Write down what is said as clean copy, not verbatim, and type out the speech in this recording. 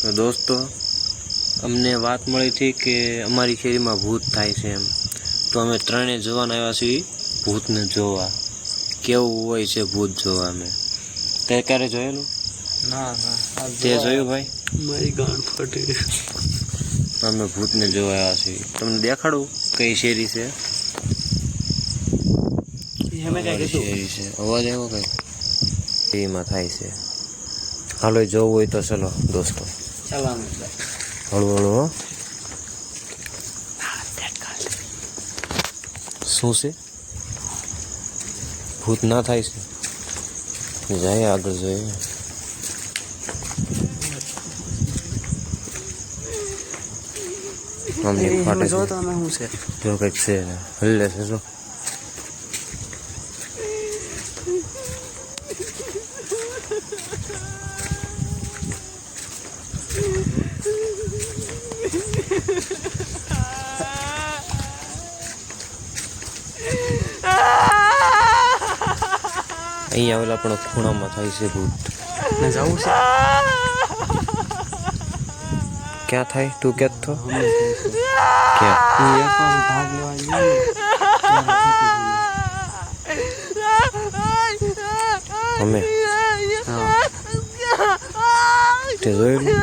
તો દોસ્તો અમને વાત મળી હતી કે અમારી શેરીમાં ભૂત થાય છે એમ, તો અમે ત્રણે જવાન આવ્યા છીએ ભૂતને જોવા, કેવું હોય છે ભૂત જોવા. અમે તે ક્યારે જોયેલું? ના તે જોયું ભાઈ? મારી ગાંઠ ફાટી. અમે ભૂતને જોવા આવ્યા છીએ. તમને દેખાડું કઈ શેરી છે? શેરી છે. અવાજ આવ્યો કઈ શેરીમાં થાય છે. હાલો જોવું હોય તો ચલો દોસ્તો, હળવું હળવું. હો શું છે? ભૂત ના થાય છે? જાય આગળ જોઈએ. અમને ફાટે છે. જો કંઈક છે હલ્લે છે. જો અહીંયા આવેલા પણ ખૂણામાં થાય છે ભૂત. જવું છે ક્યાં થાય? તું ક્યાં થો ક્યાં? ભાગ લેવા અમે તે જોયેલું?